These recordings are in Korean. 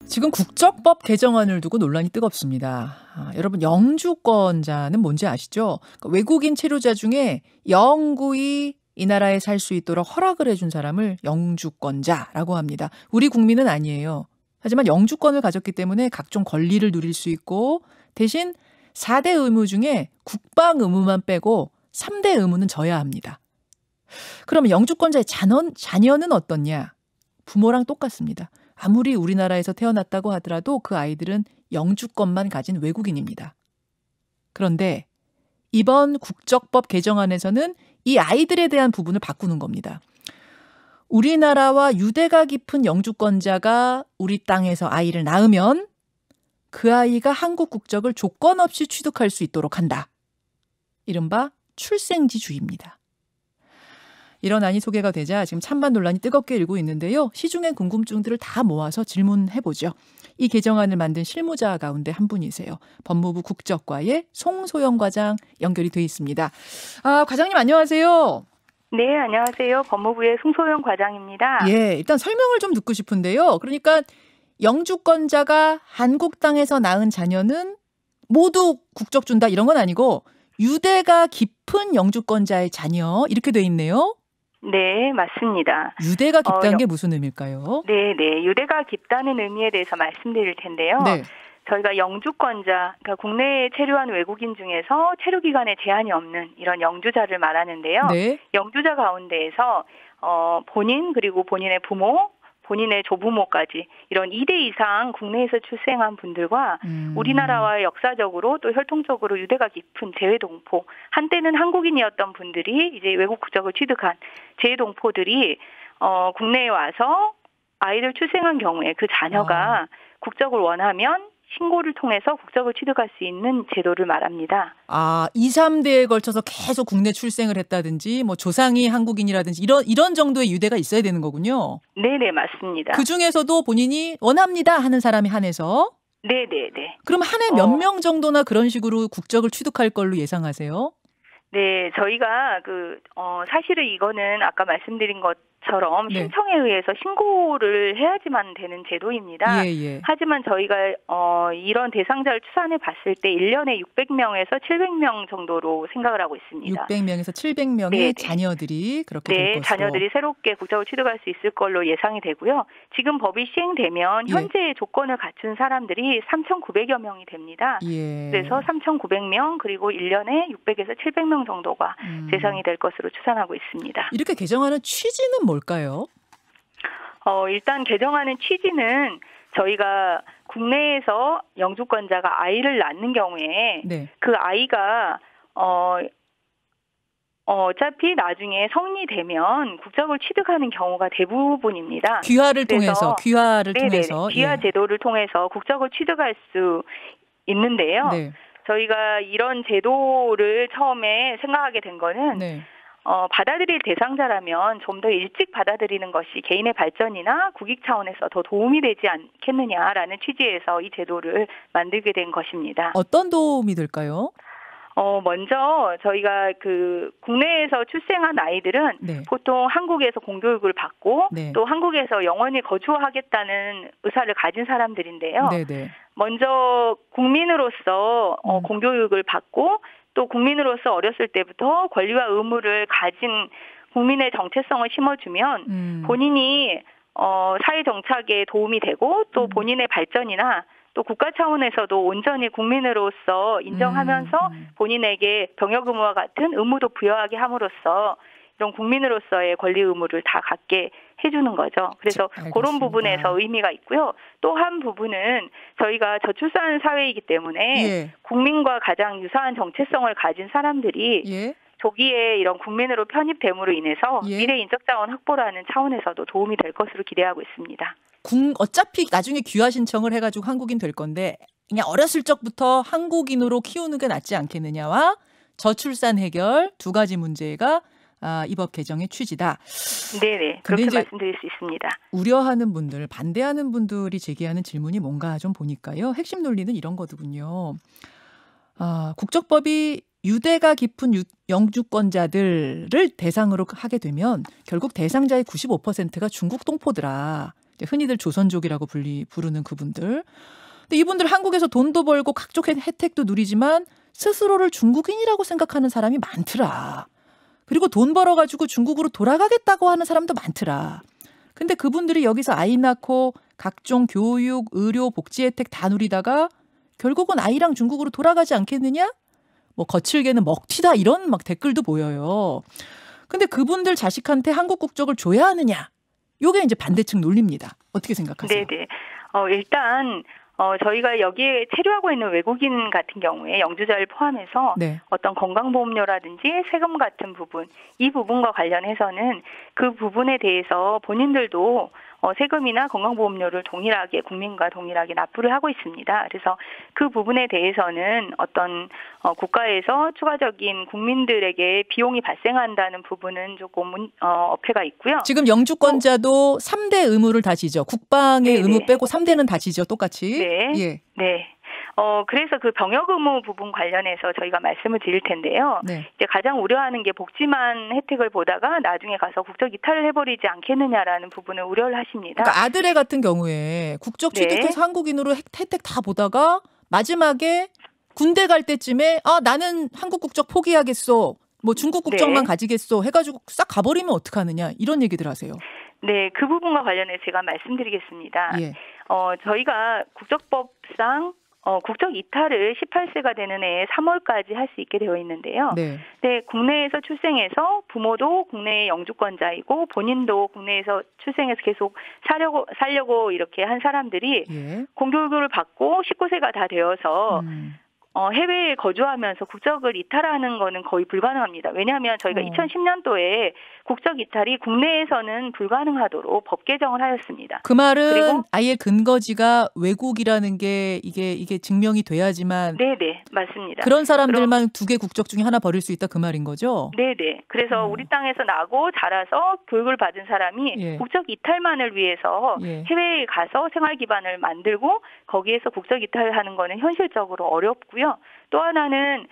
지금 국적법 개정안을 두고 논란이 뜨겁습니다. 여러분 영주권자는 뭔지 아시죠? 그러니까 외국인 체류자 중에 영구히 이 나라에 살 수 있도록 허락을 해준 사람을 영주권자라고 합니다. 우리 국민은 아니에요. 하지만 영주권을 가졌기 때문에 각종 권리를 누릴 수 있고 대신 4대 의무 중에 국방 의무만 빼고 3대 의무는 져야 합니다. 그러면 영주권자의 자녀는 어떻냐? 부모랑 똑같습니다. 아무리 우리나라에서 태어났다고 하더라도 그 아이들은 영주권만 가진 외국인입니다. 그런데 이번 국적법 개정안에서는 이 아이들에 대한 부분을 바꾸는 겁니다. 우리나라와 유대가 깊은 영주권자가 우리 땅에서 아이를 낳으면 그 아이가 한국 국적을 조건 없이 취득할 수 있도록 한다. 이른바 출생지주의입니다. 이런 안이 소개가 되자 지금 찬반 논란이 뜨겁게 일고 있는데요. 시중의 궁금증들을 다 모아서 질문해보죠. 이 개정안을 만든 실무자 가운데 한 분이세요. 법무부 국적과의 송소영 과장 연결이 돼 있습니다. 과장님 안녕하세요. 네, 안녕하세요. 법무부의 송소영 과장입니다. 예, 일단 설명을 좀 듣고 싶은데요. 그러니까 영주권자가 한국 땅에서 낳은 자녀는 모두 국적 준다 이런 건 아니고 유대가 깊은 영주권자의 자녀 이렇게 돼 있네요. 네, 맞습니다. 유대가 깊다는 게 무슨 의미일까요? 네, 유대가 깊다는 의미에 대해서 말씀드릴 텐데요. 네. 저희가 영주권자, 그러니까 국내에 체류한 외국인 중에서 체류 기간에 제한이 없는 이런 영주자를 말하는데요. 네. 영주자 가운데에서 본인 그리고 본인의 부모, 본인의 조부모까지 이런 2대 이상 국내에서 출생한 분들과 우리나라와 역사적으로 또 혈통적으로 유대가 깊은 재외동포, 한때는 한국인이었던 분들이 이제 외국 국적을 취득한 재외동포들이 국내에 와서 아이를 출생한 경우에 그 자녀가 국적을 원하면 신고를 통해서 국적을 취득할 수 있는 제도를 말합니다. 2, 3대에 걸쳐서 계속 국내 출생을 했다든지 뭐 조상이 한국인이라든지 이런 정도의 유대가 있어야 되는 거군요. 네, 맞습니다. 그중에서도 본인이 원합니다 하는 사람이 한해서? 네. 그럼 한 해 몇 명 정도나 그런 식으로 국적을 취득할 걸로 예상하세요? 네, 저희가 사실은 이거는 아까 말씀드린 것처럼 네. 신청에 의해서 신고를 해야지만 되는 제도입니다. 예. 하지만 저희가 이런 대상자를 추산해 봤을 때 1년에 600명에서 700명 정도로 생각을 하고 있습니다. 600명에서 700명의 네. 자녀들이 그렇게 될 것으로. 자녀들이 새롭게 국적을 취득할 수 있을 걸로 예상이 되고요. 지금 법이 시행되면 현재 조건을 갖춘 사람들이 3,900여 명이 됩니다. 예. 그래서 3,900명 그리고 1년에 600에서 700명 정도가 대상이 될 것으로 추산하고 있습니다. 이렇게 개정하는 취지는 뭘까요? 일단 개정하는 취지는 저희가 국내에서 영주권자가 아이를 낳는 경우에 그 아이가 어차피 나중에 성인이 되면 국적을 취득하는 경우가 대부분입니다. 귀화를 통해서. 귀화 제도를 통해서 국적을 취득할 수 있는데요. 네. 저희가 이런 제도를 처음에 생각하게 된 거는 받아들일 대상자라면 좀 더 일찍 받아들이는 것이 개인의 발전이나 국익 차원에서 더 도움이 되지 않겠느냐라는 취지에서 이 제도를 만들게 된 것입니다. 어떤 도움이 될까요? 먼저 저희가 국내에서 출생한 아이들은 보통 한국에서 공교육을 받고 또 한국에서 영원히 거주하겠다는 의사를 가진 사람들인데요. 먼저 국민으로서 공교육을 받고 또 국민으로서 어렸을 때부터 권리와 의무를 가진 국민의 정체성을 심어주면 본인이 사회 정착에 도움이 되고 또 본인의 발전이나 또 국가 차원에서도 온전히 국민으로서 인정하면서 본인에게 병역 의무와 같은 의무도 부여하게 함으로써 이런 국민으로서의 권리 의무를 다 갖게 해주는 거죠. 그래서 그런 부분에서 의미가 있고요. 또 한 부분은 저희가 저출산 사회이기 때문에 국민과 가장 유사한 정체성을 가진 사람들이 조기에 이런 국민으로 편입됨으로 인해서 미래 인적 자원 확보라는 차원에서도 도움이 될 것으로 기대하고 있습니다. 어차피 나중에 귀화 신청을 해가지고 한국인 될 건데 그냥 어렸을 적부터 한국인으로 키우는 게 낫지 않겠느냐와 저출산 해결 두 가지 문제가 이 법 개정의 취지다. 네, 그렇게 말씀드릴 수 있습니다. 우려하는 분들, 반대하는 분들이 제기하는 질문이 뭔가 좀 보니까요. 핵심 논리는 이런 거더군요. 국적법이 유대가 깊은 영주권자들을 대상으로 하게 되면 결국 대상자의 95%가 중국 동포더라. 흔히들 조선족이라고 부르는 그분들. 근데 이분들 한국에서 돈도 벌고 각종 혜택도 누리지만 스스로를 중국인이라고 생각하는 사람이 많더라. 그리고 돈 벌어가지고 중국으로 돌아가겠다고 하는 사람도 많더라. 근데 그분들이 여기서 아이 낳고 각종 교육, 의료, 복지 혜택 다 누리다가 결국은 아이랑 중국으로 돌아가지 않겠느냐? 뭐 거칠게는 먹튀다 이런 막 댓글도 보여요. 근데 그분들 자식한테 한국 국적을 줘야 하느냐? 요게 이제 반대측 논리입니다. 어떻게 생각하세요? 네네. 일단 저희가 여기에 체류하고 있는 외국인 같은 경우에 영주자를 포함해서 네. 어떤 건강보험료라든지 세금 같은 부분, 이 부분과 관련해서는 그 부분에 대해서 본인들도 세금이나 건강보험료를 동일하게 국민과 동일하게 납부를 하고 있습니다. 그래서 그 부분에 대해서는 어떤 국가에서 추가적인 국민들에게 비용이 발생한다는 부분은 조금 어폐가 있고요. 지금 영주권자도 3대 의무를 다 지죠. 국방의 네네. 의무 빼고 3대는 다 지죠. 똑같이. 네. 예. 네. 그래서 그 병역 의무 부분 관련해서 저희가 말씀을 드릴 텐데요. 네. 이제 가장 우려하는 게 복지만 혜택을 보다가 나중에 가서 국적 이탈을 해버리지 않겠느냐라는 부분을 우려를 하십니다. 그러니까 아들의 같은 경우에 국적 취득해서 네. 한국인으로 혜택 다 보다가 마지막에 군대 갈 때쯤에 나는 한국 국적 포기하겠어. 뭐 중국 국적만 네. 가지겠어. 해가지고 싹 가버리면 어떡하느냐. 이런 얘기들 하세요. 네. 그 부분과 관련해서 제가 말씀드리겠습니다. 예. 저희가 국적법상 국적 이탈을 18세가 되는 해 3월까지 할 수 있게 되어 있는데요. 네. 네, 국내에서 출생해서 부모도 국내의 영주권자이고 본인도 국내에서 출생해서 계속 살려고 이렇게 한 사람들이 예. 공교육을 받고 19세가 다 되어서 해외에 거주하면서 국적을 이탈하는 거는 거의 불가능합니다. 왜냐하면 저희가 2010년도에 국적 이탈이 국내에서는 불가능하도록 법 개정을 하였습니다. 그 말은 그리고 아예 근거지가 외국이라는 게 이게 증명이 돼야지만 네네 맞습니다. 그런 사람들만 두 개 국적 중에 하나 버릴 수 있다 그 말인 거죠? 네네. 그래서 우리 땅에서 나고 자라서 교육을 받은 사람이 예. 국적 이탈만을 위해서 예. 해외에 가서 생활 기반을 만들고 거기에서 국적 이탈하는 거는 현실적으로 어렵고요. 또 하나는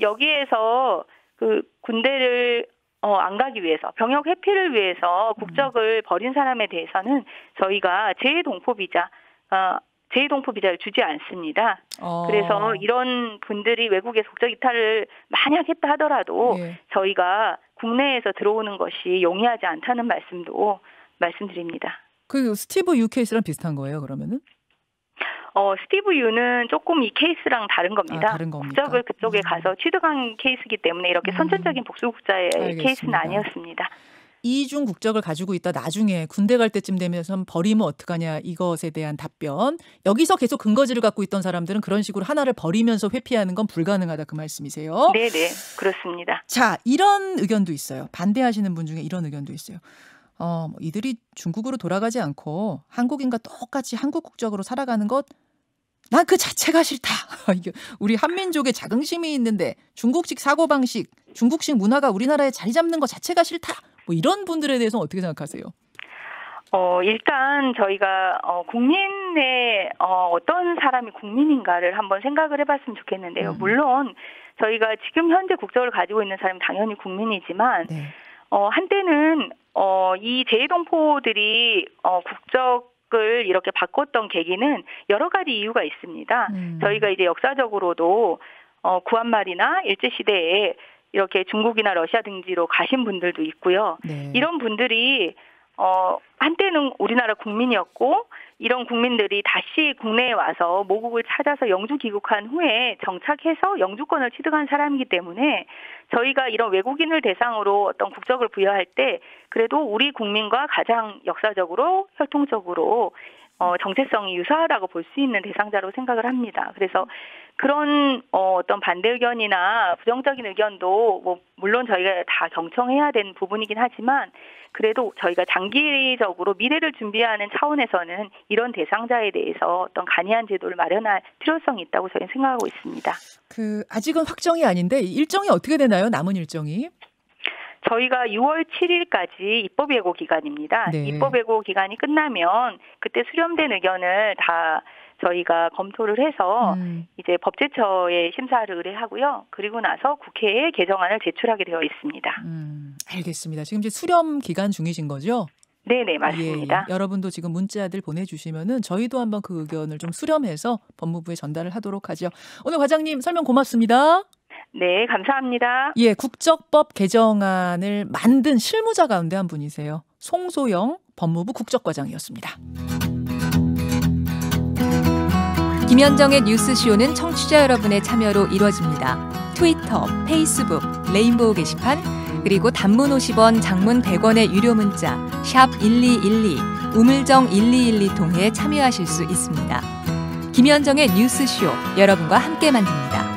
여기에서 그 군대를 안 가기 위해서 병역 회피를 위해서 국적을 버린 사람에 대해서는 저희가 재외동포 비자를 주지 않습니다. 그래서 이런 분들이 외국에서 국적 이탈을 만약 했다 하더라도 예. 저희가 국내에서 들어오는 것이 용이하지 않다는 말씀도 말씀드립니다. 그 스티브 유 케이스랑 비슷한 거예요, 그러면은? 스티브 유는 조금 이 케이스랑 다른 겁니다. 다른 겁니까? 국적을 그쪽에 가서 취득한 케이스이기 때문에 이렇게 선천적인 복수국자의 케이스는 아니었습니다. 이중 국적을 가지고 있다 나중에 군대 갈 때쯤 되면 버리면 어떡하냐 이것에 대한 답변. 여기서 계속 근거지를 갖고 있던 사람들은 그런 식으로 하나를 버리면서 회피하는 건 불가능하다 그 말씀이세요? 네네 그렇습니다. 자 이런 의견도 있어요. 반대하시는 분 중에 이런 의견도 있어요. 이들이 중국으로 돌아가지 않고 한국인과 똑같이 한국 국적으로 살아가는 것 난 그 자체가 싫다. 우리 한민족의 자긍심이 있는데 중국식 사고방식, 중국식 문화가 우리나라에 자리 잡는 것 자체가 싫다. 뭐 이런 분들에 대해서는 어떻게 생각하세요? 일단 저희가 국민의 어떤 사람이 국민인가를 한번 생각을 해봤으면 좋겠는데요. 물론 저희가 지금 현재 국적을 가지고 있는 사람은 당연히 국민이지만 네. 한때는 이 재외동포들이 국적을 이렇게 바꿨던 계기는 여러 가지 이유가 있습니다. 저희가 이제 역사적으로도 구한말이나 일제시대에 이렇게 중국이나 러시아 등지로 가신 분들도 있고요. 네. 이런 분들이 한때는 우리나라 국민이었고 이런 국민들이 다시 국내에 와서 모국을 찾아서 영주 귀국한 후에 정착해서 영주권을 취득한 사람이기 때문에 저희가 이런 외국인을 대상으로 어떤 국적을 부여할 때 그래도 우리 국민과 가장 역사적으로 혈통적으로 정체성이 유사하다고 볼 수 있는 대상자로 생각을 합니다. 그래서 그런 어떤 반대 의견이나 부정적인 의견도 뭐 물론 저희가 다 경청해야 되는 부분이긴 하지만 그래도 저희가 장기적으로 미래를 준비하는 차원에서는 이런 대상자에 대해서 어떤 간이한 제도를 마련할 필요성이 있다고 저희는 생각하고 있습니다. 아직은 확정이 아닌데 일정이 어떻게 되나요? 남은 일정이? 저희가 6월 7일까지 입법 예고 기간입니다. 네. 입법 예고 기간이 끝나면 그때 수렴된 의견을 다 저희가 검토를 해서 이제 법제처에 심사를 의뢰하고요. 그리고 나서 국회에 개정안을 제출하게 되어 있습니다. 알겠습니다. 지금 이제 수렴 기간 중이신 거죠? 네네, 맞습니다. 예. 여러분도 지금 문자들 보내주시면은 저희도 한번 그 의견을 좀 수렴해서 법무부에 전달을 하도록 하죠. 오늘 과장님 설명 고맙습니다. 네, 감사합니다. 예, 국적법 개정안을 만든 실무자 가운데 한 분이세요. 송소영 법무부 국적과장이었습니다. 김현정의 뉴스쇼는 청취자 여러분의 참여로 이루어집니다. 트위터, 페이스북, 레인보우 게시판, 그리고 단문 50원, 장문 100원의 유료 문자 샵 1212, 우물정 1212 통해 참여하실 수 있습니다. 김현정의 뉴스쇼, 여러분과 함께 만듭니다.